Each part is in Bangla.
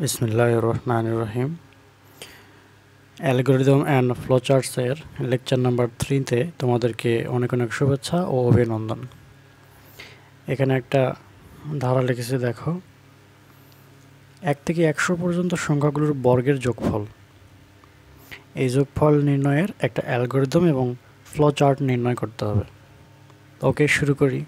বিসমিল্লাহির রহমানির রহিম। অ্যালগরিদম অ্যান্ড ফ্লোচার্টসের লেকচার নাম্বার 3-তে তোমাদেরকে অনেক অনেক শুভেচ্ছা ও অভিনন্দন। এখানে একটা ধারা লিখেছি, দেখো, 1 থেকে 100 পর্যন্ত সংখ্যাগুলোর বর্গের যোগফল। এই যোগফল নির্ণয়ের একটা অ্যালগরিদম এবং ফ্লোচার্ট নির্ণয় করতে হবে। ওকে, শুরু করি।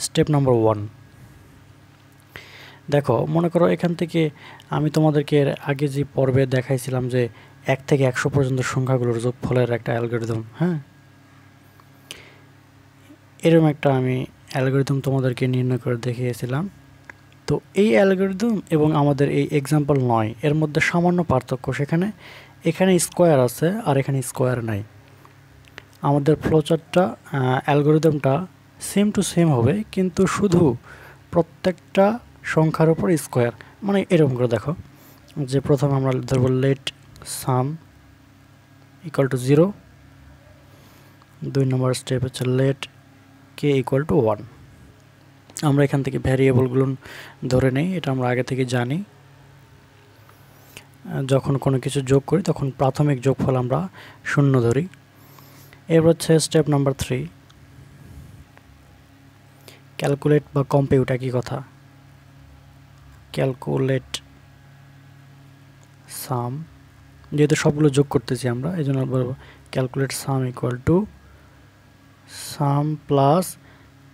Step number 1। দেখো, মনে করো এখান থেকে আমি তোমাদেরকে এর আগে যে পর্বে দেখাইছিলাম যে 1 থেকে 100 পর্যন্ত সংখ্যাগুলোর যোগফলের একটা অ্যালগরিদম, হ্যাঁ, এরকম একটা আমি অ্যালগরিদম তোমাদেরকে নির্ণয় করে দেখিয়েছিলাম। তো এই অ্যালগরিদম এবং আমাদের এই এক্সাম্পল 9 এর মধ্যে সামান্য পার্থক্য, এখানে স্কোয়ার আছে আর এখানে স্কোয়ার নাই। আমাদের ফ্লোচার্টটা অ্যালগরিদমটা সেম টু সেম হবে, কিন্তু শুধু প্রত্যেকটা সংখ্যার উপর স্কোয়ার, মানে এরকম করে দেখো যে প্রথমে আমরা ধরবো let sum equal to 0, 2 number step হচ্ছে লেট কে ইকুয়াল টু 1। আমরা এখান থেকে ভ্যারিয়েবলগুলো ধরে নেই, এটা আমরা আগে থেকে জানি। যখন কোনো কিছু যোগ করি তখন প্রাথমিক যোগফল আমরা 0 ধরি। এরপর হচ্ছে স্টেপ নাম্বার 3, ক্যালকুলেট বা কম্পিউট, একই কথা। ক্যালকুলেট সাম, যেহেতু সবগুলো যোগ করতেছি আমরা, এই জন্য বলবো calculate sum equal to sum plus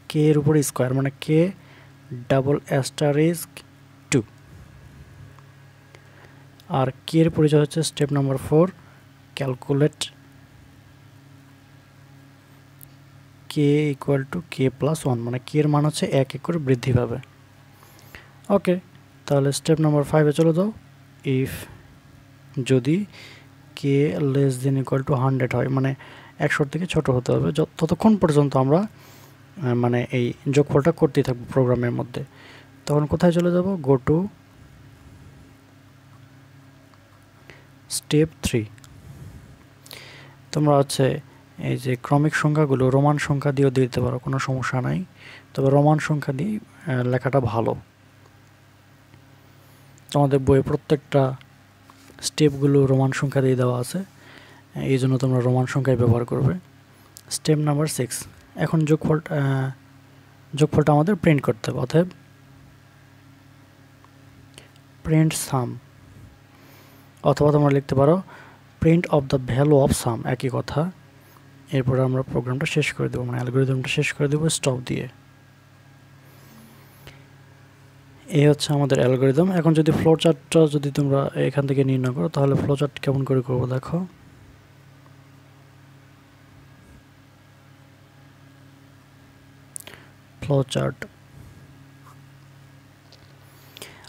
k এর উপর স্কোয়ার, মানে কে ডাবল অ্যাস্টারিস্ক 2। আর কে এর পরিচয় হচ্ছে step number 4, calculate K equal to K plus 1, মানে কে এর মান হচ্ছে 1 করে বৃদ্ধি পাবে। ওকে, তাহলে স্টেপ নাম্বার 5-এ চলে যাও। ইফ, যদি কে লেস দেন ইকুয়াল টু 100 হয়, মানে 100 থেকে ছোট হতে হবে, ততক্ষণ পর্যন্ত আমরা মানে এই যোগফলটা করতেই থাকবো প্রোগ্রামের মধ্যে। তখন কোথায় চলে যাব? Go to step 3। তোমরা হচ্ছে এই যে ক্রমিক সংখ্যাগুলো রোমান সংখ্যা দিয়েও দিতে পারো, কোনো সমস্যা নাই, তবে রোমান সংখ্যা দিয়ে লেখাটা ভালো। তোমাদের বইয়ে প্রত্যেকটা স্টেপগুলো রোমান সংখ্যা দিয়ে দেওয়া আছে, এই জন্য তোমরা রোমান সংখ্যায় ব্যবহার করবে। স্টেপ নাম্বার 6, এখন যোগফলটা আমাদের প্রিন্ট করতে হবে, অতএব প্রিন্ট সাম, অথবা তোমরা লিখতে পারো print of the value of সাম, একই কথা। এরপরে আমরা প্রোগ্রামটা শেষ করে দেবো, মানে অ্যালগরিদমটা শেষ করে দেবো স্টপ দিয়ে। এই হচ্ছে আমাদের অ্যালগরিদম। এখন যদি ফ্লোচার্টটা যদি তোমরা এখান থেকে নির্ণয় করো, তাহলে ফ্লোচার্ট কেমন করে করবো দেখো। ফ্লোচার্ট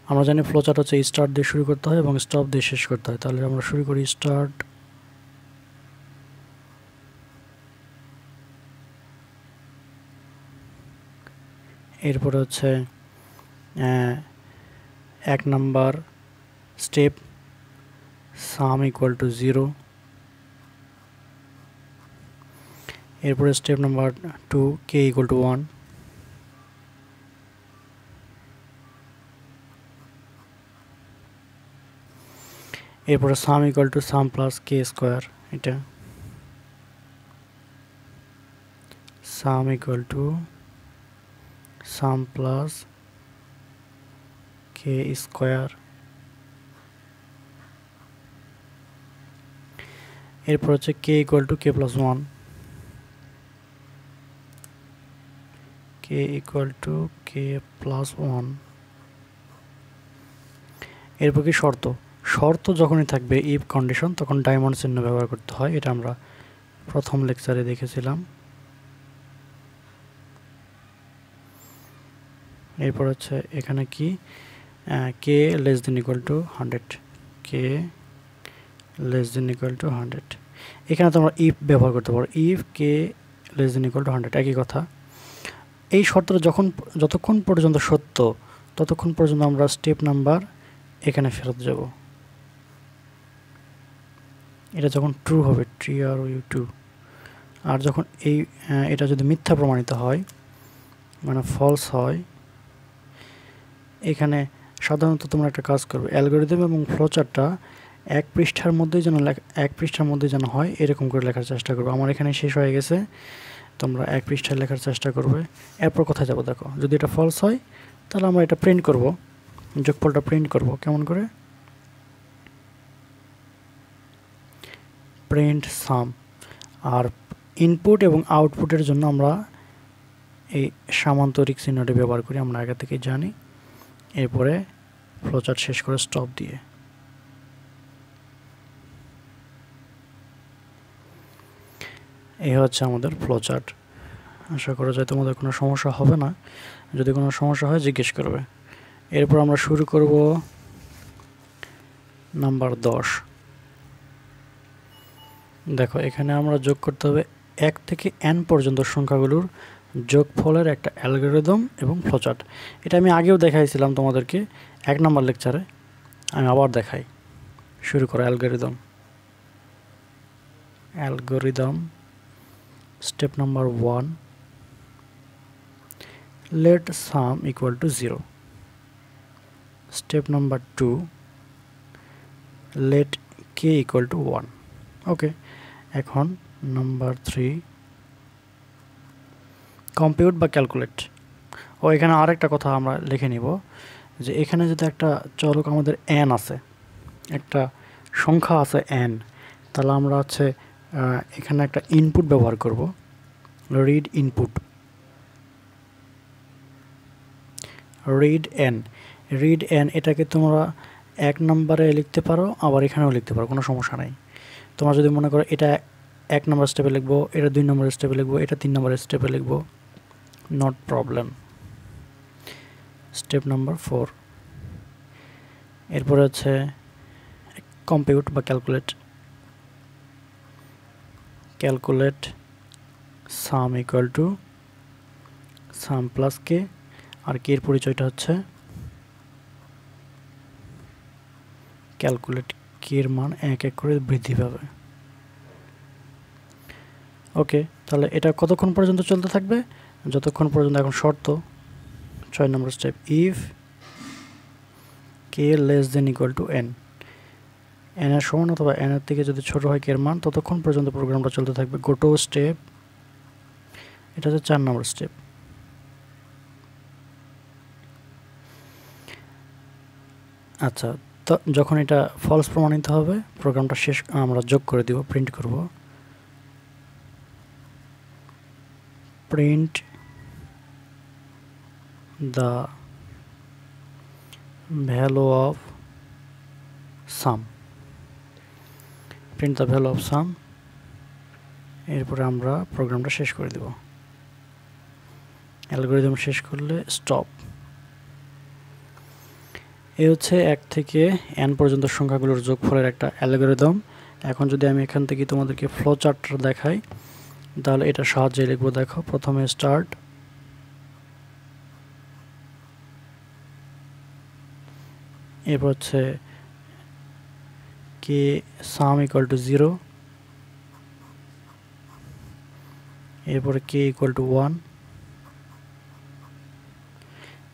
আমরা জানি ফ্লোচার্ট হচ্ছে স্টার্ট দিয়ে শুরু করতে হয় এবং স্টপ দিয়ে শেষ করতে হয়। তাহলে আমরা শুরু করি স্টার্ট, এরপরে হচ্ছে 1 number step sum equal to 0, এরপরে step number 2 k equal to 1, এরপরে sum equal to sum plus k square, এটা sum equal to sum plus k square, এরপর হচ্ছে কে equal to K plus 1, k equal to K plus 1। এরপর কি শর্ত যখনই থাকবে ইফ কন্ডিশন, তখন ডায়মন্ড চিহ্ন ব্যবহার করতে হয়, এটা আমরা প্রথম লেকচারে দেখেছিলাম। এরপর হচ্ছে এখানে কি k less than equal to 100, k less than equal to 100। এখানে তোমরা ইফ ব্যবহার করতে পারো, if k less than equal to 100, একই কথা। এই শর্তটা যতক্ষণ পর্যন্ত সত্য, ততক্ষণ পর্যন্ত আমরা স্টেপ নাম্বার এখানে ফেরত যাব। এটা যখন ট্রু হবে ট্রু, আর যখন এটা যদি মিথ্যা প্রমাণিত হয় মানে ফলস হয়, এখানে সাধারণত তোমরা একটা কাজ করবে, অ্যালগরিদম এবং ফ্লোচার্টটা এক পৃষ্ঠার মধ্যে যেন হয় এরকম করে লেখার চেষ্টা করবে। আমার এখানে শেষ হয়ে গেছে, তোমরা এক পৃষ্ঠায় লেখার চেষ্টা করবে। এরপর কোথায় যাবো দেখো, যদি এটা ফলস হয় তাহলে আমরা এটা প্রিন্ট করব, যোগফলটা প্রিন্ট করব। কেমন করে? প্রিন্ট সাম। আর ইনপুট এবং আউটপুটের জন্য আমরা এই সামান্তরিক চিহ্নটি ব্যবহার করি, আমরা আগে থেকে জানি। এরপরে ফ্লোচার্ট শেষ করে স্টপ দিয়ে এই হচ্ছে আমাদের ফ্লোচার্ট। আশা করা যায় তোমাদের কোনো সমস্যা হবে না, যদি কোনো সমস্যা হয় জিজ্ঞেস করবে। এরপর আমরা শুরু করব নাম্বার 10। দেখো এখানে আমরা যোগ করতে হবে 1 থেকে n পর্যন্ত সংখ্যাগুলোর যোগফলের একটা অ্যালগরিদম এবং ফ্লোচার্ট। এটা আমি আগেও দেখাইছিলাম তোমাদেরকে 1 নম্বর লেকচারে, আমি আবার দেখাই। শুরু করো algorithm step number 1, let sum equal to 0. Step number 2, let k equal to 1. ওকে, এখন নাম্বার 3, কম্পিউট বা ক্যালকুলেট। ও এখানে আরেকটা কথা আমরা লিখে নিব, যে এখানে যদি একটা চলক আমাদের n আছে, একটা সংখ্যা আছে n, তাহলে আমরা হচ্ছে এখানে একটা ইনপুট ব্যবহার করব, রিড ইনপুট, রিড n। এটাকে তোমরা 1 নম্বরে লিখতে পারো, আবার এখানেও লিখতে পারো, কোনো সমস্যা নাই। তোমরা যদি মনে করো এটা 1 নম্বর স্টেপে লিখবো, এটা 2 নম্বর স্টেপে লিখবো, এটা 3 নম্বর স্টেপে লিখবো, নট প্রবলেম। স্টেপ নাম্বার 4, এরপরে হচ্ছে কম্পিউট বা calculate sum equal to sum plus কে, আর কে এর পরিচয়টা হচ্ছে ক্যালকুলেট, কে এর মান 1 করে বৃদ্ধি পাবে। ওকে, তাহলে এটা কতক্ষণ পর্যন্ত চলতে থাকবে? যতক্ষণ পর্যন্ত, এখন শর্ত 6 নম্বর step, if k less than equal to n, n এর সমান অথবা n এর থেকে যদি ছোট হয় কে এর মান, ততক্ষণ পর্যন্ত প্রোগ্রামটা চলতে থাকবে। গো টু স্টেপ, এটা হচ্ছে 4 নম্বর স্টেপ। আচ্ছা, তো যখন এটা ফলস প্রমাণিত হবে, প্রোগ্রামটা শেষ, আমরা যোগ করে দিব, প্রিন্ট করব, print the value of some, print the value of সাম। এরপরে আমরা প্রোগ্রামটা শেষ করে দেব, অ্যালগরিদম শেষ করলে স্টপ। এই হচ্ছে 1 থেকে n পর্যন্ত সংখ্যাগুলোর যোগফলের একটা অ্যালগরিদম। এখন যদি আমি এখান থেকে তোমাদেরকে ফ্লো চার্টটা দেখাই, তাহলে এটা সাহায্যে লিখবো। দেখো, প্রথমে স্টার্ট, এরপর হচ্ছে কে সাম ইকুয়াল টু 0, এরপরে কে ইকুয়াল টু 1।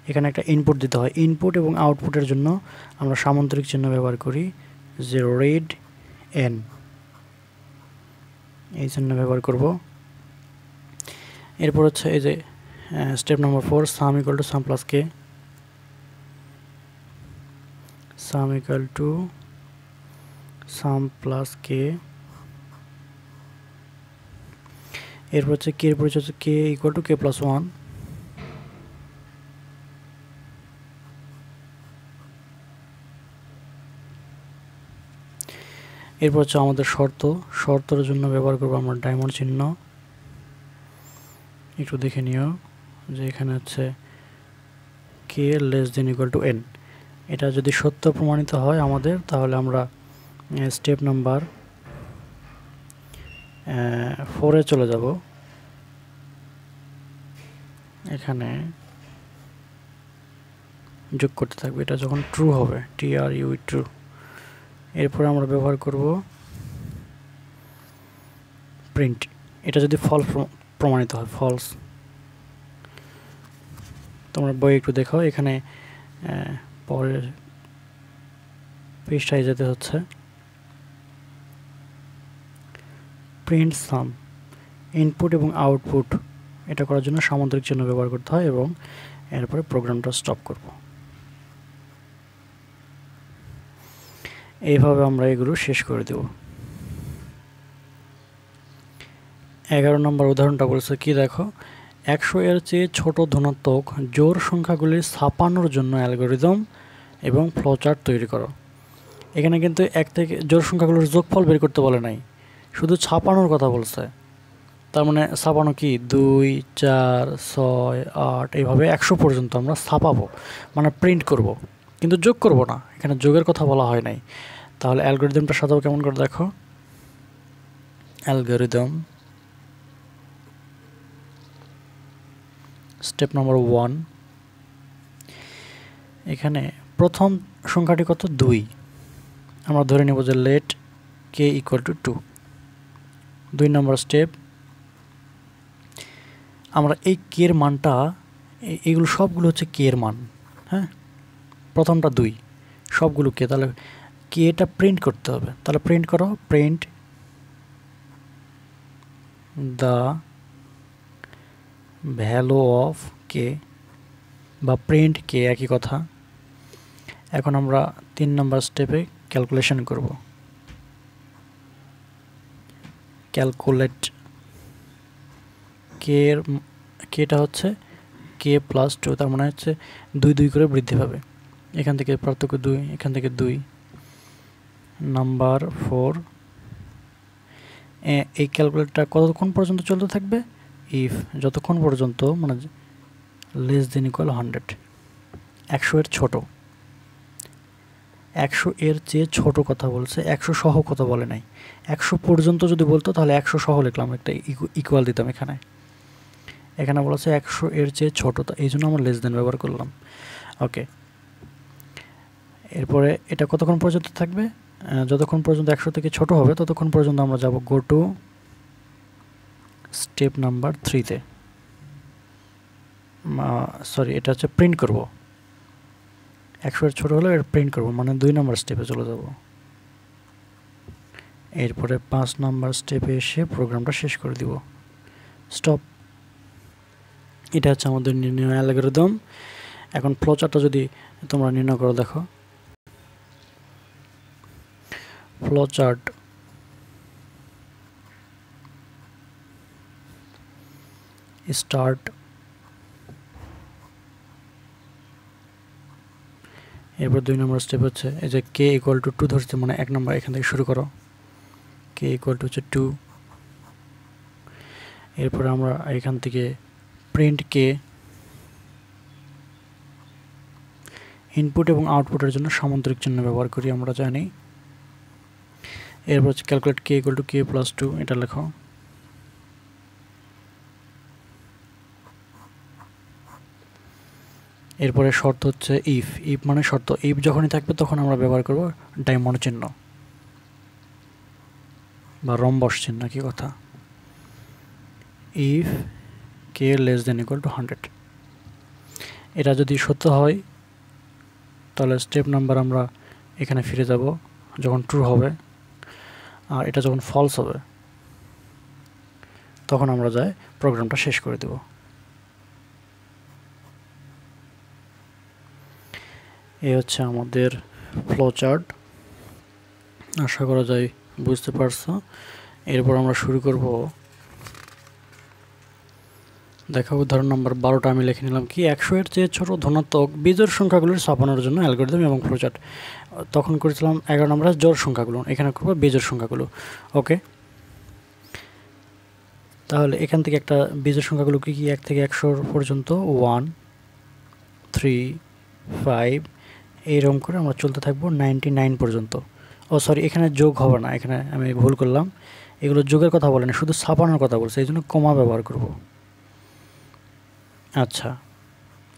এখানে একটা ইনপুট দিতে হয়, ইনপুট এবং আউটপুটের জন্য আমরা সামান্তরিক চিহ্ন ব্যবহার করি, যে রিড n, এই চিহ্ন ব্যবহার করব। এরপর হচ্ছে এই যে step number 4, sum equal to sum plus K, sum equal to sum plus K. এরপর হচ্ছে কে এর পরিচয় হচ্ছে কে ইকুয়াল টু কে প্লাস 1। এরপর হচ্ছে আমাদের শর্তের জন্য ব্যবহার করবো আমরা ডায়মন্ড চিহ্ন। একটু দেখে নিও যে এখানে হচ্ছে K less than equal to n, এটা যদি সত্য প্রমাণিত হয় আমাদের, তাহলে আমরা স্টেপ নাম্বার 4-এ চলে যাব। এখানে যোগ করতে থাকবে, এটা যখন ট্রু হবে, ট্রু। এরপরে আমরা ব্যবহার করব প্রিন্ট, এটা যদি ফলস প্রমাণিত হয়, ফলস। তোমরা বই একটু দেখো, এখানে পরের পৃষ্ঠায় যেতে হচ্ছে। প্রিন্ট সাম, ইনপুট এবং আউটপুট এটা করার জন্য সামান্তরিক চিহ্ন ব্যবহার করতে হয় এবং এরপরে প্রোগ্রামটা স্টপ করব। এইভাবে আমরা এগুলো শেষ করে দেব। 11 নম্বর উদাহরণটা বলছে কি দেখো, 100 এর চেয়ে ছোট ধনাত্মক জোড় সংখ্যাগুলি ছাপানোর জন্য অ্যালগরিদম এবং ফ্লোচার্ট তৈরি করো। এখানে কিন্তু এক থেকে জোড় সংখ্যাগুলোর যোগফল বের করতে বলে নাই, শুধু ছাপানোর কথা বলছে। তার মানে ছাপানো কি 2, 4, 6, 8 এইভাবে 100 পর্যন্ত আমরা ছাপাবো, মানে প্রিন্ট করব, কিন্তু যোগ করব না, এখানে যোগের কথা বলা হয় নাই। তাহলে অ্যালগরিদমটা সাজাবো কেমন করে দেখো, অ্যালগরিদম স্টেপ নম্বর 1, এখানে প্রথম সংখ্যাটি কত 2, আমরা ধরে নেব যে let k equal to 2। 2 number step, আমরা এই কে এর মানটা, এইগুলো সবগুলো হচ্ছে কে এর মান, হ্যাঁ, প্রথমটা 2, সবগুলো কে, তাহলে কে এটা প্রিন্ট করতে হবে। তাহলে প্রিন্ট করো, প্রিন্ট দ্য ভ্যালু অফ কে বা প্রিন্ট কে, একই কথা। এখন আমরা 3 নম্বর স্টেপে ক্যালকুলেশন করব। ক্যালকুলেট কে এর, কেটা হচ্ছে কে প্লাস 2, তার মানে হচ্ছে 2 2 করে বৃদ্ধি পাবে। এখান থেকে পার্থক্য 2, এখান থেকে 2। নাম্বার 4, এই ক্যালকুলেটটা কতক্ষণ পর্যন্ত চলতে থাকবে, ইফ যতক্ষণ পর্যন্ত মানে লেস দেন ইকুয়াল 100, 100 এর ছোট, 100 এর চেয়ে ছোট কথা বলছে, 100 সহ কথা বলে নাই। 100 পর্যন্ত যদি বলতো তাহলে 100 সহ লিখলাম, একটা ইকুয়াল দিতাম। এখানে বলেছে 100 এর চেয়ে ছোট, এই জন্য আমরা লেস দেন ব্যবহার করলাম। ওকে, এরপরে এটা কতক্ষণ পর্যন্ত থাকবে, যতক্ষণ পর্যন্ত 100 থেকে ছোট হবে ততক্ষণ পর্যন্ত আমরা যাব গো টু স্টেপ নাম্বার 3-তে। সরি, এটা হচ্ছে প্রিন্ট করব, 100 এর ছোট হলে এটা প্রিন্ট করব, মানে 2 নম্বর স্টেপে চলে যাব। এরপরে 5 নম্বর স্টেপে এসে প্রোগ্রামটা শেষ করে দিব, স্টপ। এটা হচ্ছে আমাদের নির্ণয় অ্যালগরিদম। এখন ফ্লোচার্টটা যদি তোমরা নির্ণয় করো, দেখো ফ্লোচার্ট, স্টার্ট, এরপর 2 নম্বর স্টেপ হচ্ছে এই যে কে ইকুয়াল টু 2 ধরছে, মানে 1 নম্বর এখান থেকে শুরু করো, কে ইকুয়াল টু হচ্ছে 2। এরপর আমরা এখান থেকে প্রিন্ট কে, ইনপুট এবং আউটপুটের জন্য সামান্তরিক চিহ্ন ব্যবহার করি, আমরা জানি। এরপর হচ্ছে calculate K equal to K plus 2, এটা লেখো। এরপরে শর্ত হচ্ছে ইফ, ইফ মানে শর্ত, ইফ যখনই থাকবে তখন আমরা ব্যবহার করব ডায়মন্ড চিহ্ন বা রম্বস চিহ্ন, কি কথা। If k less than equal to 100, এটা যদি সত্য হয় তাহলে স্টেপ নাম্বার আমরা এখানে ফিরে যাব যখন ট্রু হবে, আর এটা যখন ফলস হবে তখন আমরা যাই প্রোগ্রামটা শেষ করে দেব। এই হচ্ছে আমাদের ফ্লোচার্ট, আশা করা যায় বুঝতে পারছো। এরপর আমরা শুরু করব, দেখো উদাহরণ নম্বর 12টা আমি লিখে নিলাম কি, 100 এর চেয়ে ছোট ধনাত্মক বিজোড় সংখ্যাগুলোর ছাপানোর জন্য অ্যালগরিদম এবং ফ্লোচার্ট। তখন করেছিলাম 11 নম্বরের জোড় সংখ্যাগুলো, এখানে করবো বিজোড় সংখ্যাগুলো। ওকে, তাহলে এখান থেকে একটা বিজোড় সংখ্যাগুলো কি কি, 1 থেকে 100 পর্যন্ত 1, 3, 5 এইরকম করে আমরা চলতে থাকবো 99 পর্যন্ত। ও সরি, এখানে যোগ হবে না, এখানে আমি ভুল করলাম, এগুলো যোগের কথা বলেনি, শুধু ছাপানোর কথা বলছে, এই জন্য কমা ব্যবহার করব। আচ্ছা,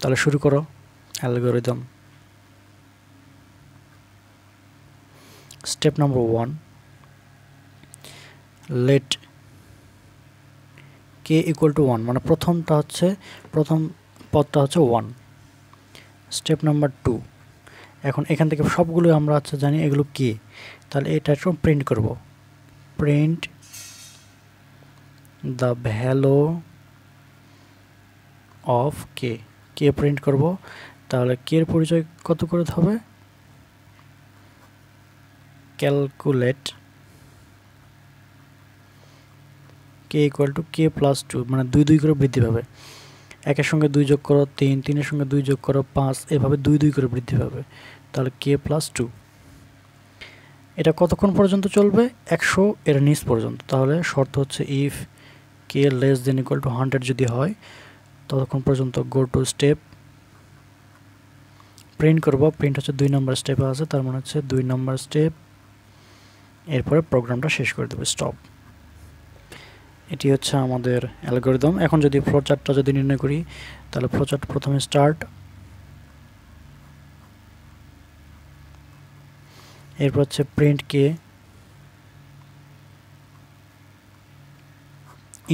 তাহলে শুরু করো algorithm. Step number 1, let k equal to 1 মানে প্রথম পদটা হচ্ছে 1। স্টেপ নাম্বার 2, এখন এখান থেকে সবগুলো আমরা জানি এগুলো কে, তাহলে এটা একটু প্রিন্ট করব। Print the value of K, K print করব। তাহলে কে এর পরিচয় কত করে হবে? Calculate K equal to K plus 2, মানে 2 2 করে বৃদ্ধি পাবে। একের সঙ্গে 2 যোগ করো 3, 3 এর সঙ্গে 2 যোগ করো 5, এভাবে 2 2 করে বৃদ্ধি পাবে। তাহলে কে প্লাস 2, এটা কতক্ষণ পর্যন্ত চলবে? 100 এর নিচ পর্যন্ত। তাহলে শর্ত হচ্ছে if k less than equal to 100 যদি হয় ততক্ষণ পর্যন্ত গো টু স্টেপ, প্রিন্ট করব। প্রিন্ট হচ্ছে 2 নম্বর স্টেপে আছে, তার মানে হচ্ছে 2 নম্বর স্টেপ, এরপরে প্রোগ্রামটা শেষ করে দেবে, স্টপ। এটি হচ্ছে আমাদের অ্যালগরিদম। এখন যদি ফ্লোচার্টটা যদি নির্ণয় করি, তাহলে ফ্লোচার্ট প্রথমে স্টার্ট, এরপর হচ্ছে প্রিন্ট কে,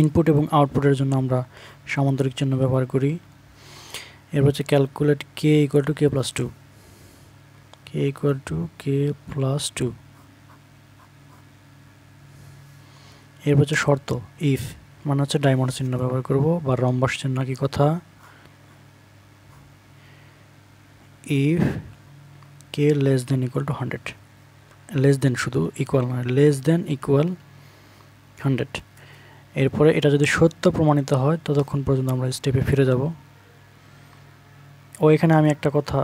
ইনপুট এবং আউটপুটের জন্য আমরা সামান্তরিক চিহ্ন ব্যবহার করি। এরপর হচ্ছে calculate K equal to K plus 2, k equal to K plus 2। এরপর হচ্ছে শর্ত ইফ, মানে হচ্ছে ডায়মন্ড চিহ্ন ব্যবহার করব, বা রম্বাস চিহ্ন কি কথা। If k less than equal to 100, less than শুধু, ইকুয়াল নয়, লেস দেন ইকুয়াল 100। এরপরে এটা যদি সত্য প্রমাণিত হয় ততক্ষণ পর্যন্ত আমরা স্টেপে ফিরে যাব। ও এখানে আমি একটা কথা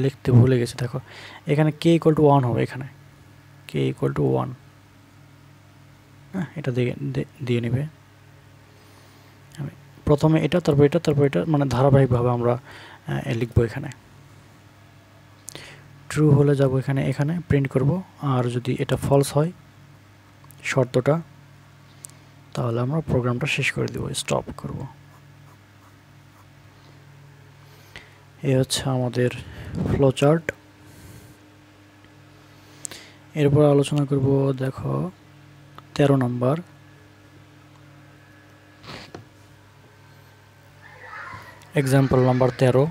লিখতে ভুলে গেছি, দেখো এখানে কে ইকুয়াল টু 1 হবে, এখানে কে ইকুয়াল টু 1, হ্যাঁ এটা দিয়ে নেবে। আমি প্রথমে এটা, তারপর এটা, তারপর এটা, মানে ধারাবাহিকভাবে আমরা লিখবো। এখানে ট্রু হলে যাব এখানে প্রিন্ট করব, আর যদি এটা ফলস হয় শর্তটা, তাহলে আমরা প্রোগ্রামটা শেষ করে দেব, স্টপ করব। এই হচ্ছে আমাদের ফ্লোচার্ট। এরপর আলোচনা করব, দেখো 13 নম্বর, এক্সাম্পল নাম্বার 13।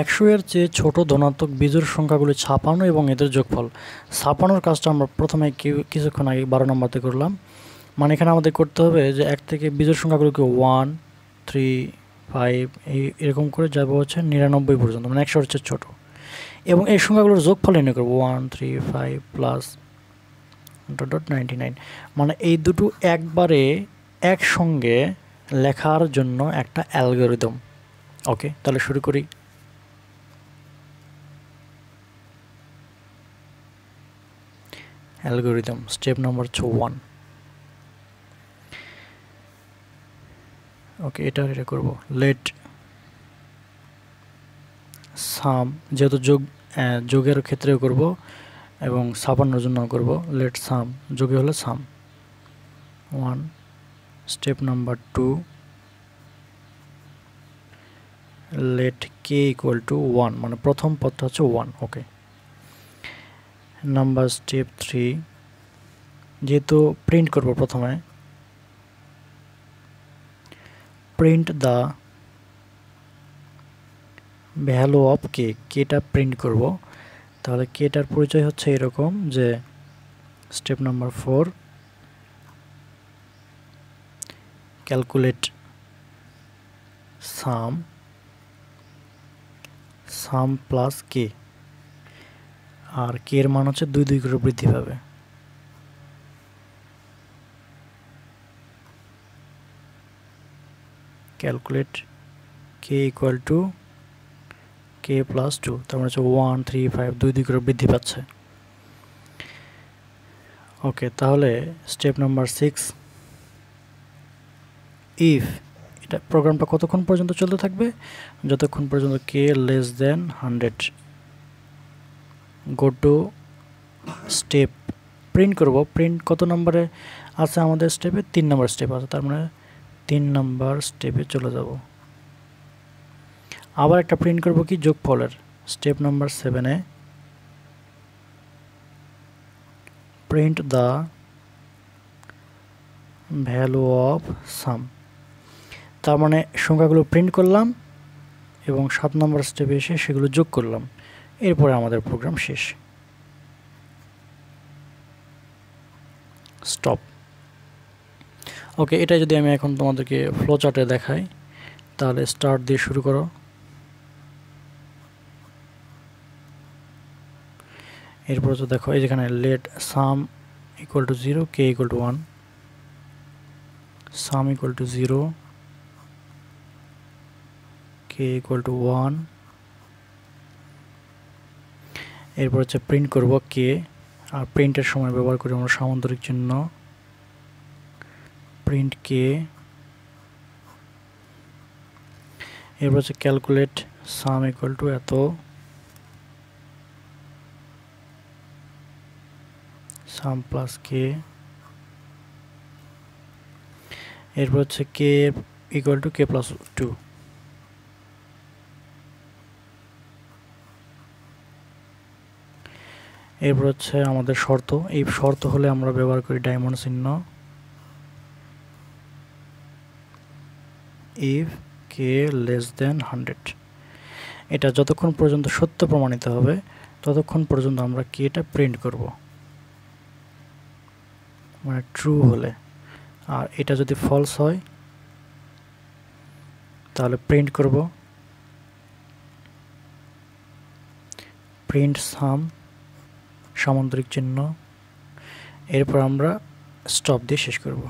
100 এর চেয়ে ছোট ধনাত্মক বিজোড় সংখ্যাগুলি ছাপানো এবং এদের যোগফল। ছাপানোর কাজটা আমরা প্রথমে কিছুক্ষণ আগে 12 নম্বরতে করলাম। মানে এখানে আমাদের করতে হবে যে 1 থেকে বিজোড় সংখ্যাগুলোকে 1, 3, 5 এরকম করে যাবো হচ্ছে 99 পর্যন্ত, মানে 100 এর চেয়ে ছোট, এবং এই সংখ্যাগুলোর যোগফল নির্ণয় করবো 1, 3, 5 প্লাস .99। মানে এই দুটো একবারে একসঙ্গে লেখার জন্য একটা অ্যালগরিদম। ওকে, তাহলে শুরু করি। Algorithm step number 1। ওকে, এটা করব। লেট সাম, যেহেতু যোগের ক্ষেত্রেও করব এবং ছাপানোর জন্য করব, লেট সাম, যোগে হলে sum 1। Step number 2, let k equal to 1, মানে প্রথম পদটা হচ্ছে 1। ওকে, নাম্বার স্টেপ 3, যেহেতু প্রিন্ট করব প্রথমে, print the value of K, কেটা প্রিন্ট করব। তাহলে কেটার পরিচয় হচ্ছে এরকম যে step number 4, calculate sum plus কে, আর কে এর মান হচ্ছে 2 2 করে বৃদ্ধি পাবে। Calculate K equal to K plus 2, তার মানে হচ্ছে 1, 3, 5 2 2 করে বৃদ্ধি পাচ্ছে। ওকে, তাহলে স্টেপ নাম্বার 6, ইফ, এটা প্রোগ্রামটা কতক্ষণ পর্যন্ত চলতে থাকবে? যতক্ষণ পর্যন্ত K less than 100। Go to step, print করব। প্রিন্ট কত নম্বরে আছে আমাদের স্টেপে? 3 নম্বর স্টেপ আছে, তার মানে 3 নম্বর স্টেপে চলে যাব। আবার একটা প্রিন্ট করব কি? যোগফলের। স্টেপ নাম্বার 7-এ print the value of sum. তার মানে সংখ্যাগুলো প্রিন্ট করলাম এবং 7 নম্বর স্টেপে এসে সেগুলো যোগ করলাম, এরপরে আমাদের প্রোগ্রাম শেষ। স্টপ। ওকে, এটা যদি আমি এখন তোমাদেরকে ফ্লো চার্টে দেখাই, তাহলে স্টার্ট দিয়ে শুরু করো। এরপর তো দেখো এই যেখানে let sum equal to 0, k equal to 1, sum equal to 0, k equal to 1। এরপর হচ্ছে প্রিন্ট করব কে, আর প্রিন্টের সময় ব্যবহার করি আমরা সামান্তরিক চিহ্ন, প্রিন্ট কে। এরপর হচ্ছে ক্যালকুলেট সাম ইকুয়াল টু এত, সাম প্লাস কে। এরপর হচ্ছে কে ইকুয়াল টু কে প্লাস 2। এরপর হচ্ছে আমাদের শর্ত, এই শর্ত হলে আমরা ব্যবহার করি ডায়মন্ড চিহ্ন, ইফ কে লেস দেন 100। এটা যতক্ষণ পর্যন্ত সত্য প্রমাণিত হবে ততক্ষণ পর্যন্ত আমরা কেটা প্রিন্ট করব, মানে ট্রু হলে। আর এটা যদি ফলস হয় তাহলে প্রিন্ট করব প্রিন্ট সাম সামান্তরিক চিহ্ন, এরপর আমরা স্টপ দিয়ে শেষ করব।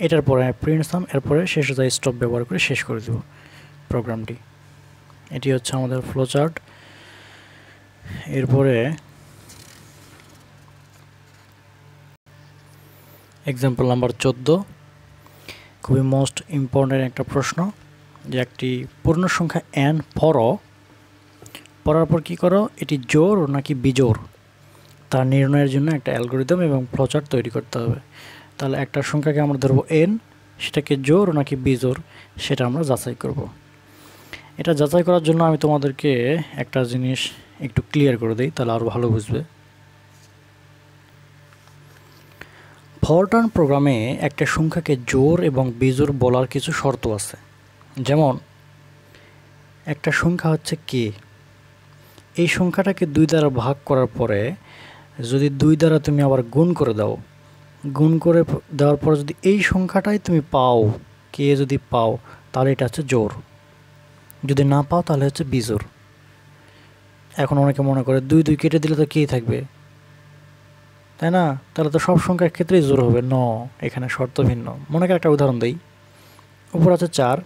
এটার পরে প্রিন্ট সাম, এরপরে শেষে যাই স্টপ ব্যবহার করে শেষ করে দেব প্রোগ্রামটি। এটি হচ্ছে আমাদের ফ্লো চার্ট। এরপরে এক্সাম্পল নাম্বার 14, খুবই মোস্ট ইম্পর্টেন্ট একটা প্রশ্ন, যে একটি পূর্ণ সংখ্যা n পড়ার পর কী করো, এটি জোড় নাকি বিজোড় তা নির্ণয়ের জন্য একটা অ্যালগরিদম এবং ফ্লোচার্ট তৈরি করতে হবে। তাহলে একটা সংখ্যাকে আমরা ধরবো n, সেটাকে জোড় নাকি বিজোড় সেটা আমরা যাচাই করব। এটা যাচাই করার জন্য আমি তোমাদেরকে একটা জিনিস একটু ক্লিয়ার করে দিই, তাহলে আরও ভালো বুঝবে। ফরট্রান প্রোগ্রামে একটা সংখ্যাকে জোড় এবং বিজোড় বলার কিছু শর্ত আছে। যেমন একটা সংখ্যা হচ্ছে কে, এই সংখ্যাটাকে 2 দ্বারা ভাগ করার পরে যদি 2 দ্বারা তুমি আবার গুণ করে দাও, গুণ করে দেওয়ার পর যদি এই সংখ্যাটাই তুমি পাও, কে যদি পাও, তাহলে এটা হচ্ছে জোড়, যদি না পাও তাহলে হচ্ছে বিজোড়। এখন অনেকে মনে করে 2 2 কেটে দিলে তো কেই থাকবে, তাই না? তাহলে তো সব সংখ্যার ক্ষেত্রেই জোড় হবে। ন, এখানে শর্ত ভিন্ন। মনে করে একটা উদাহরণ দিই, উপর আছে 4,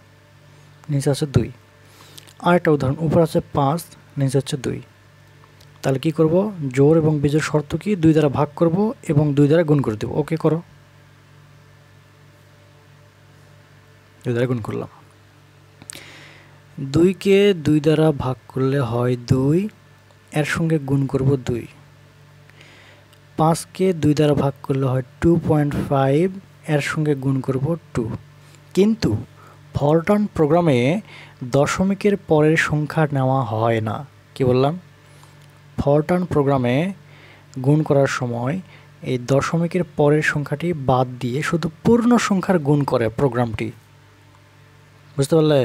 নিচে আছে 2। আরেকটা উদাহরণ, উপর আছে 5, নিচে হচ্ছে 2। তাহলে কি করব, জোড় এবং বিজোড় শর্ত কি, 2 দ্বারা ভাগ করব এবং 2 দ্বারা গুণ করে দেব। ওকে করো, 2 দ্বারা গুণ করলাম। 2কে 2 দ্বারা ভাগ করলে হয় 2, এর সঙ্গে গুণ করব 2। 5কে 2 দ্বারা ভাগ করলে হয় 2.5, এর সঙ্গে গুণ করব 2। কিন্তু ফরট্রান প্রোগ্রামে দশমিকের পরের সংখ্যা নেওয়া হয় না। কি বললাম? ফরট্রান প্রোগ্রামে গুণ করার সময় এই দশমিকের পরের সংখ্যাটি বাদ দিয়ে শুধু পূর্ণ সংখ্যার গুণ করে প্রোগ্রামটি। বুঝতে পারলে?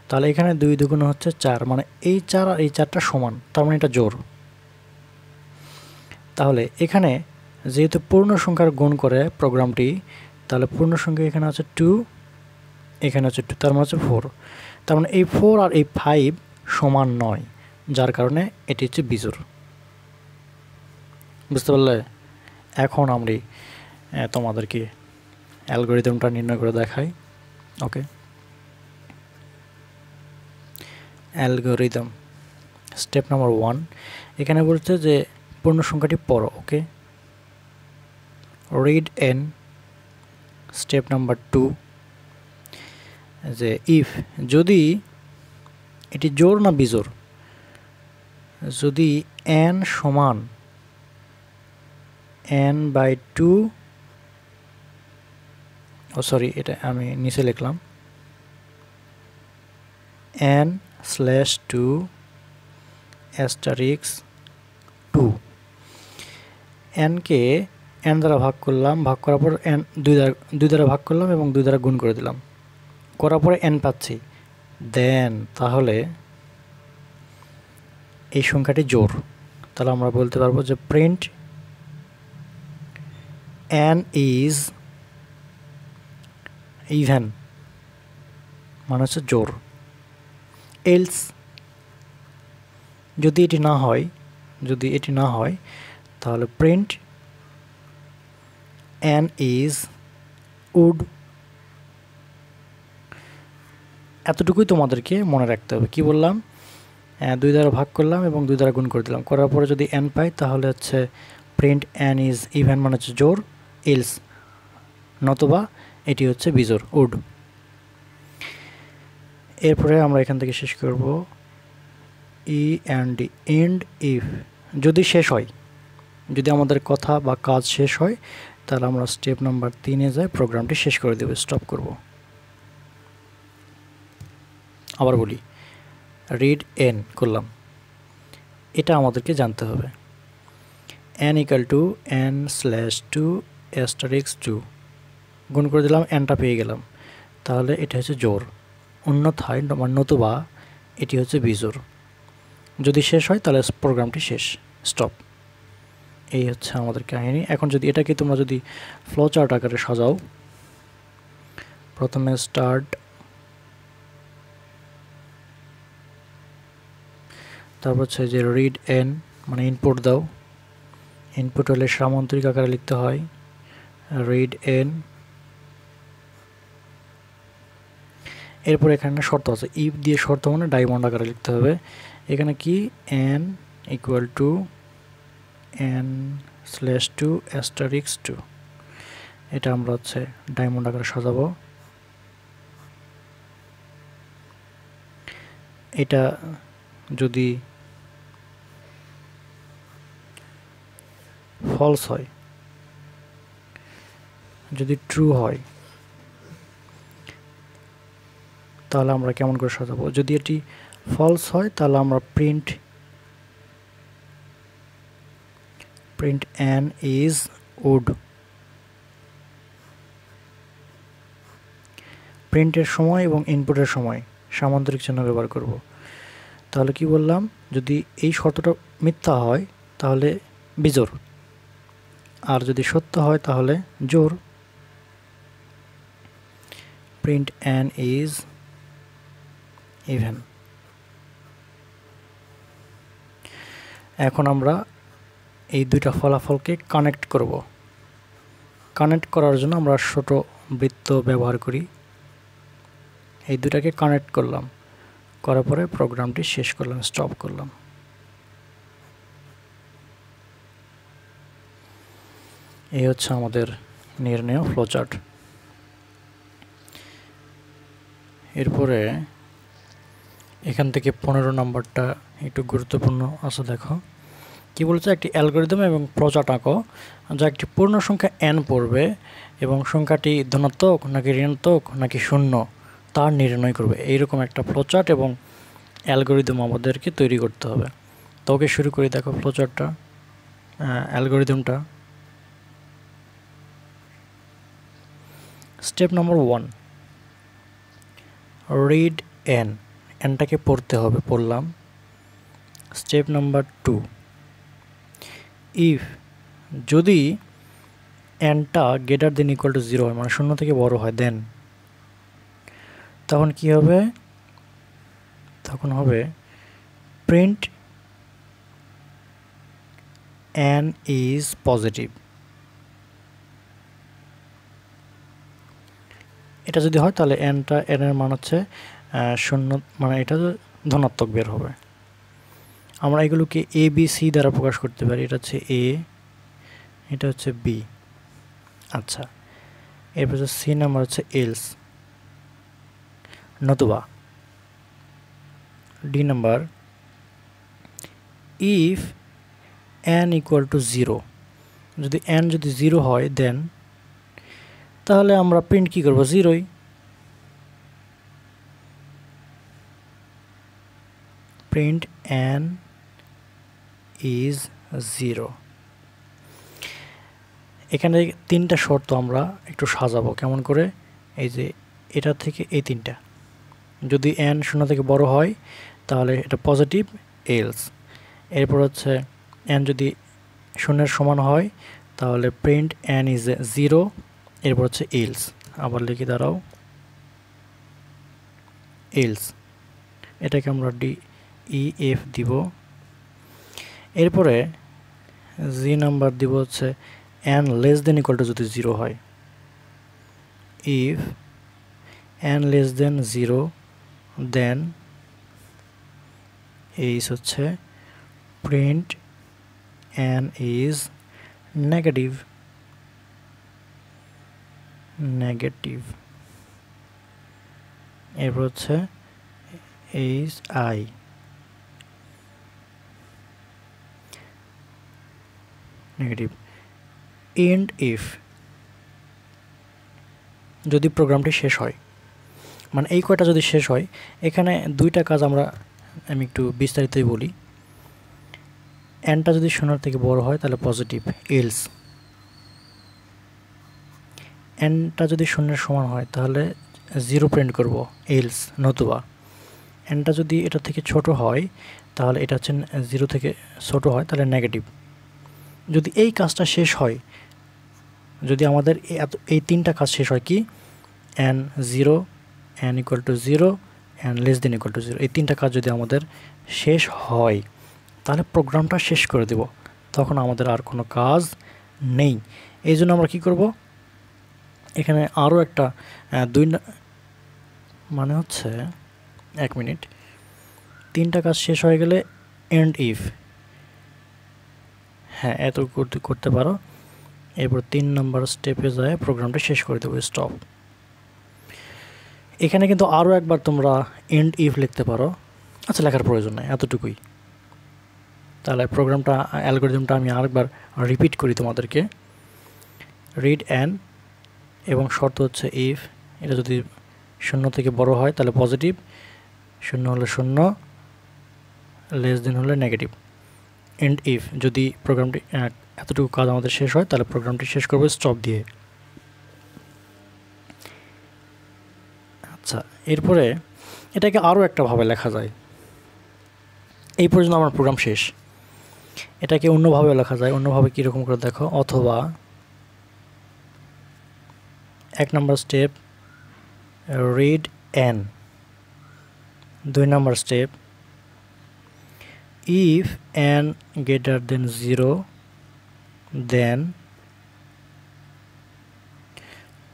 তাহলে এখানে 2 2 হচ্ছে 4, মানে এই 4 আর এই 4টা সমান, তার মানে এটা জোড়। তাহলে এখানে যেহেতু পূর্ণ সংখ্যার গুণ করে প্রোগ্রামটি, তাহলে পূর্ণ সংখ্যা এখানে আছে 2, এখানে আছে 2, তার মানে হচ্ছে 4। তার মানে এই 4 আর এই 5 সমান নয়, যার কারণে এটি হচ্ছে বিজোড়। বুঝতে পারলে? এখন আমরা তোমাদেরকে অ্যালগরিদমটা নির্ণয় করে দেখাই। ওকে, অ্যালগরিদম স্টেপ নাম্বার 1, এখানে বলছে যে পূর্ণ সংখ্যাটি পড়ো। ওকে, রিড n। স্টেপ নাম্বার 2, যে ইফ, যদি এটি জোড় না বিজোড়, যদি n সমান n/2, সরি এটা আমি নিচে লিখলাম, n/2 * 2, n কে n দ্বারা ভাগ করলাম, ভাগ করার পর n দুই দ্বারা ভাগ করলাম এবং 2 দ্বারা গুণ করে দিলাম, করার পরে n পাচ্ছি। দেন তাহলে এই সংখ্যাটি জোড়। তাহলে আমরা বলতে পারবো যে প্রিন্ট n ইজ ইভেন, মানে হচ্ছে জোড়। এলস যদি এটি না হয় তাহলে প্রিন্ট n ইজ উড। এতটুকুই তোমাদেরকে মনে রাখতে হবে। কি বললাম? 2 দ্বারা ভাগ করলাম এবং 2 দ্বারা গুণ করে দিলাম, করার পরে যদি n পাই তাহলে হচ্ছে প্রিন্ট n ইজ ইভেন, মানে হচ্ছে জোড়। এলস নতবা এটি হচ্ছে বিজোড়, উড। এরপরে আমরা এখান থেকে শেষ করব এন্ড ইফ। যদি শেষ হয়, যদি আমাদের কথা বা কাজ শেষ হয় তাহলে আমরা স্টেপ নাম্বার 3-এ যাই, প্রোগ্রামটি শেষ করে দেব, স্টপ করব। আবার বলি, রিড n করলাম, এটা আমাদেরকে জানতে হবে। n = n/2*2 গুণ করে দিলাম, nটা পেয়ে গেলাম, তাহলে এটা হচ্ছে জোড়। অন্যথায় নতুবা এটি হচ্ছে বিজোড়। যদি শেষ হয় তাহলে প্রোগ্রামটি শেষ, স্টপ। এই হচ্ছে আমাদের কাহিনী। এখন যদি এটাকে তোমরা যদি ফ্লো চার্ট আকারে সাজাও, প্রথমে স্টার্ট, তারপর হচ্ছে যে রিড n, মানে ইনপুট দাও। ইনপুট হলে সামান্তরিক আকারে লিখতে হয় রিড n। এরপর এখানে শর্ত আছে, ইফ দিয়ে শর্ত মানে ডায়মন্ড আকারে লিখতে হবে। এখানে কি n = n/2*2, এটা আমরা হচ্ছে ডায়মন্ড আকারে সাজাবো। এটা যদি ফলস হয়, যদি ট্রু হয় তাহলে আমরা কেমন করে সাজাবো? যদি এটি ফলস হয় তাহলে আমরা প্রিন্ট n ইজ উড। প্রিন্টের সময় এবং ইনপুটের সময় সামান্তরিক চিহ্ন ব্যবহার করব। তাহলে কি বললাম? যদি এই শর্তটা মিথ্যা হয় তাহলে বিজোড়, আর যদি সত্য হয় তাহলে জোড়। Print n is even. এখন আমরা এই দুইটা ফলাফলকে কানেক্ট করব। কানেক্ট করার জন্য আমরা ছোট বৃত্ত ব্যবহার করি। এই দুটাকে কানেক্ট করলাম, করার পরে প্রোগ্রামটি শেষ করলাম, স্টপ করলাম। এই হচ্ছে আমাদের নির্ণয় ফ্লোচার্ট। এরপরে এখান থেকে 15 নম্বরটা একটু গুরুত্বপূর্ণ আছে, দেখো কি বলছে। একটি অ্যালগরিদম এবং ফ্লোচার্ট আঁকো যা একটি পূর্ণ সংখ্যা n পড়বে এবং সংখ্যাটি ধনাত্মক নাকি ঋণাত্মক নাকি শূন্য তা নির্ণয় করবে। এইরকম একটা ফ্লোচার্ট এবং অ্যালগরিদম আমাদেরকে তৈরি করতে হবে। তো ওকে শুরু করি। দেখো ফ্লোচার্টটা, অ্যালগরিদমটা। স্টেপ নাম্বার 1, রিড n, nটাকে পড়তে হবে, পড়লাম। স্টেপ নাম্বার 2, ইফ যদি nটা > 0 হয়, মানে 0 থেকে বড় হয়, দেন তখন কি হবে? তখন হবে প্রিন্ট n ইজ পজিটিভ। এটা যদি হয় তাহলে n এর মান হচ্ছে 0, মানে এটা ধনাত্মক বের হবে। আমরা এগুলোকে a b c দ্বারা প্রকাশ করতে পারি। এটা হচ্ছে a, এটা হচ্ছে b। আচ্ছা, এরপর হচ্ছে c নাম্বার হচ্ছে এলস, নতুবা d নাম্বার ইফ n = 0। যদি n যদি 0 হয় দেন তাহলে আমরা প্রিন্ট কি করব? 0ই। Print n is 0। এখানে তিনটা শর্ত আমরা একটু সাজাবো কেমন করে, এই যে এটা থেকে এই তিনটা, যদি n শূন্য থেকে বড় হয় তাহলে এটা পজিটিভ এলস, এরপর হচ্ছে n যদি শূন্যের সমান হয় তাহলে প্রিন্ট n ইজ 0, এরপর হচ্ছে এলস, আবার লিখে দাঁড়াও এলস, এটাকে আমরা DEF দিব। এরপরে জি নাম্বার দিব হচ্ছে n less than equal two যদি 0 হয়, ইফ n লেস দেন 0 দেন এইস হচ্ছে প্রিন্ট n ইজ নেগেটিভ, এরপর হচ্ছে এইস আই, নেগেটিভ। এন্ড ইফ যদি প্রোগ্রামটি শেষ হয়, মানে এই কয়টা যদি শেষ হয়, এখানে দুইটা কাজ আমি একটু বিস্তারিতই বলি। এনটা যদি শূন্যের থেকে বড় হয় তাহলে পজিটিভ এলস, এনটা যদি শূন্যের সমান হয় তাহলে 0 প্রিন্ট করব এলস, নতুবা এনটা যদি এটা থেকে ছোট হয় তাহলে এটা হচ্ছে 0 থেকে ছোট হয় তাহলে নেগেটিভ। যদি এই কাজটা শেষ হয়, যদি আমাদের এই তিনটা কাজ শেষ হয়, কি n 0, n equal to 0, n less than equal to 0, এই তিনটা কাজ যদি আমাদের শেষ হয় তাহলে প্রোগ্রামটা শেষ করে দেব, তখন আমাদের আর কোনো কাজ নেই। এই জন্য আমরা কি করব, এখানে আরও একটা মানে হচ্ছে 1 মিনিট, তিনটা কাজ শেষ হয়ে গেলে এন্ড ইফ, হ্যাঁ এত করতে পারো। এরপর 3 নম্বর স্টেপে যায় প্রোগ্রামটা শেষ করে দেবো, স্টপ। এখানে কিন্তু আরও একবার তোমরা এন্ড ইফ লিখতে পারো, আচ্ছা লেখার প্রয়োজন নেই, এতটুকুই। তাহলে প্রোগ্রামটা অ্যালগরিদমটা আমি আরেকবার রিপিট করি তোমাদেরকে। রিড n এবং শর্ত হচ্ছে ইফ, এটা যদি শূন্য থেকে বড় হয় তাহলে পজিটিভ, শূন্য হলে শূন্য, লেস দেন হলে নেগেটিভ। এন্ড ইফ যদি প্রোগ্রামটি এতটুকু কাজ আমাদের শেষ হয় তাহলে প্রোগ্রামটি শেষ করবো স্টপ দিয়ে। আচ্ছা, এরপরে এটাকে আরও একটা ভাবে লেখা যায়। এই পর্যন্ত আমার প্রোগ্রাম শেষ, এটাকে অন্যভাবে লেখা যায়। অন্যভাবে কীরকম করে দেখো, অথবা 1 number step read n, 2 number step if n greater than 0 then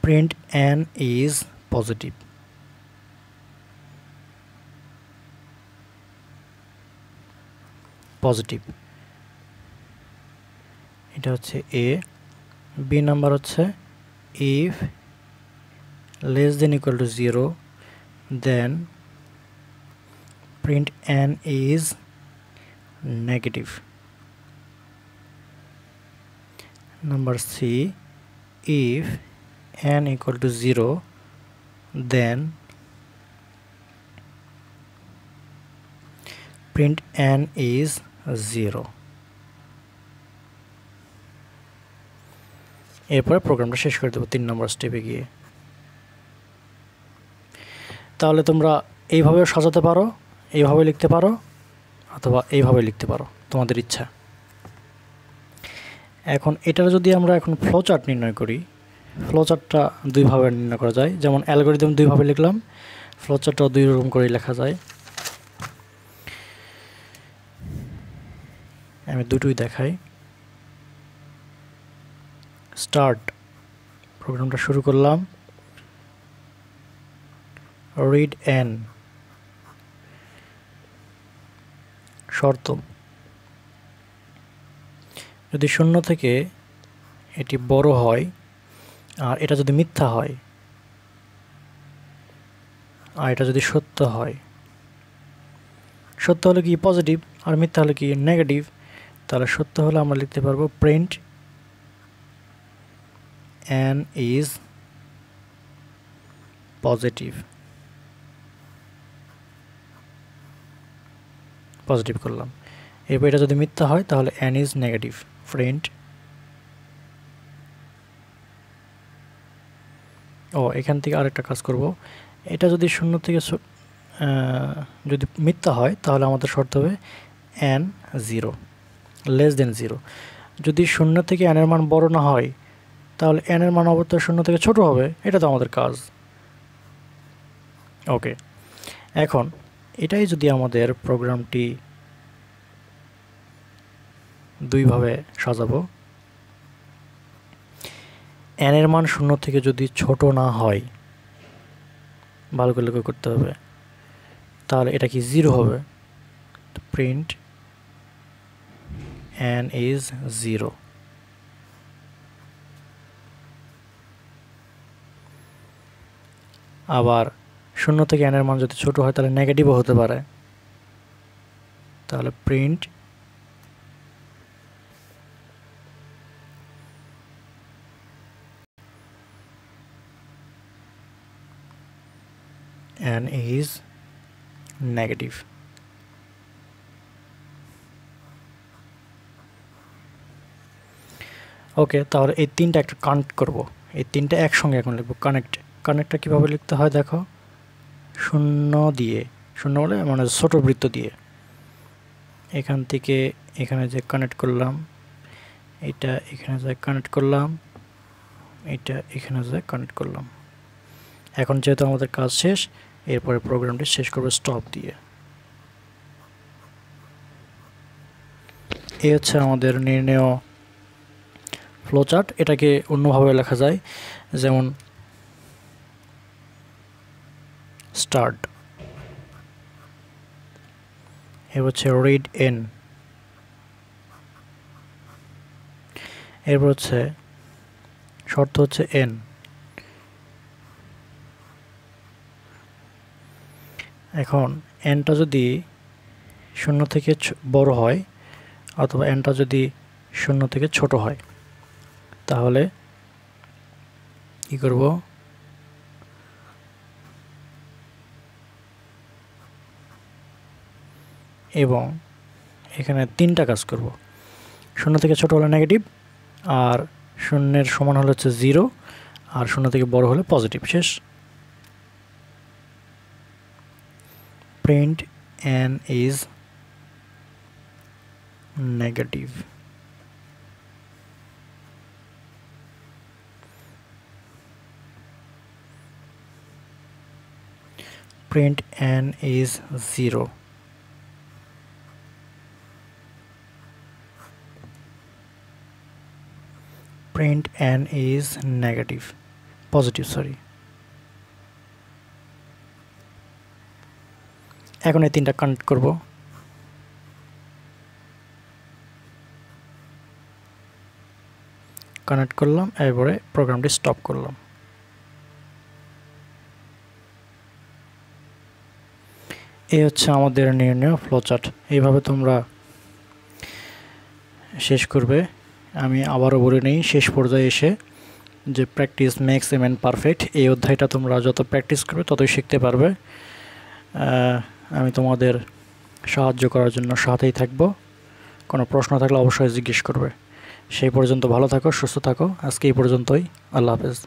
print n is positive, এটা হচ্ছে a। b নাম্বার হচ্ছে if less than equal to 0 then print n is negative. Number C, if n equal to 0 then print n is 0. এরপরে প্রোগ্রামটা শেষ করে দেবো 3 নম্বর স্টেপে গিয়ে। তাহলে তোমরা এইভাবেও সাজাতে পারো, এইভাবে লিখতে পারো, অথবা এইভাবে লিখতে পারো, তোমাদের ইচ্ছা। এখন এটার যদি আমরা এখন ফ্লোচার্ট নির্ণয় করি, ফ্লোচার্টটা দুইভাবে নির্ণয় করা যায়। যেমন অ্যালগরিদম দুইভাবে লিখলাম, ফ্লোচার্টটাও দুই রকম করে লেখা যায়। আমি দুটোই দেখাই। স্টার্ট, প্রোগ্রামটা শুরু করলাম। রিড n, শর্ত যদি শূন্য থেকে এটি বড় হয় আর এটা যদি মিথ্যা হয় আর এটা যদি সত্য হয়, সত্য হলে কি পজিটিভ আর মিথ্যা হলে কি নেগেটিভ, তাহলে সত্য হলে আমরা লিখতে পারবো প্রিন্ট n is পজিটিভ করলাম। এরপর এটা যদি মিথ্যা হয় তাহলে n is নেগেটিভ, প্রিন্ট এখান থেকে আরেকটা কাজ করব, এটা যদি 0 থেকে যদি মিথ্যা হয় তাহলে আমাদের শর্ত হবে n 0 লেস দেন 0। যদি 0 থেকে n এর মান বড় না হয় তাহলে n এর মান অবশ্যই 0 থেকে ছোট হবে, এটা তো আমাদের কাজ। ওকে, এখন এটাই যদি আমাদের প্রোগ্রামটি দুইভাবে সাজাবো, n এর মান 0 থেকে যদি ছোট না হয়, ভালো করে লক্ষ্য করতে হবে, তাহলে এটা কি 0 হবে। Print n is 0। আবার 0 থেকে n এর মান যদি ছোট হয় তাহলে নেগেটিভও হতে পারে, তাহলে প্রিন্ট n is negative। ওকে, তাহলে এই তিনটা একটা কানেক্ট করব, এই তিনটা একসঙ্গে এখন লিখব। কানেক্টটা কীভাবে লিখতে হয় দেখো, 0 দিয়ে, 0 বলে মানে ছোট বৃত্ত দিয়ে এখান থেকে এখানে যে কানেক্ট করলাম, এটা এখানে যে কানেক্ট করলাম, এটা এখানে যে কানেক্ট করলাম। এখন যেহেতু আমাদের কাজ শেষ, এরপরে প্রোগ্রামটি শেষ করবে স্টপ দিয়ে। এই হচ্ছে আমাদের নির্ণেয় ফ্লোচার্ট। এটাকে অন্যভাবে লেখা যায়, যেমন স্টার্ট, এর হচ্ছে রিড এন, এরপর হচ্ছে শর্ত হচ্ছে এন। এখন এনটা যদি 0 থেকে বড় হয় অথবা এনটা যদি 0 থেকে ছোট হয় তাহলে কি করব, এবং এখানে তিনটা কাজ করব। 0 থেকে ছোট হলে নেগেটিভ, আর 0-এর সমান হলে হচ্ছে 0, আর 0 থেকে বড় হলে পজিটিভ। শেষ। Print n is negative। print n is 0। print n is negative, positive, sorry। এখন এই তিনটা কানেক্ট করব। কানেক্ট করলাম, এরপরে প্রোগ্রামটি স্টপ করলাম। এই হচ্ছে আমাদের নির্ণয় ফ্লোচার্ট। এইভাবে তোমরা শেষ করবে। আমি আবারও বলে নিই শেষ পর্যায়ে এসে যে practice makes a man perfect, এই অধ্যায়টা তোমরা যত প্র্যাকটিস করবে ততই শিখতে পারবে। আমি তোমাদের সাহায্য করার জন্য সাথেই থাকব। কোনো প্রশ্ন থাকলে অবশ্যই জিজ্ঞেস করবে। সেই পর্যন্ত ভালো থাকো, সুস্থ থাকো। আজকে এই পর্যন্তই। আল্লাহ হাফেজ।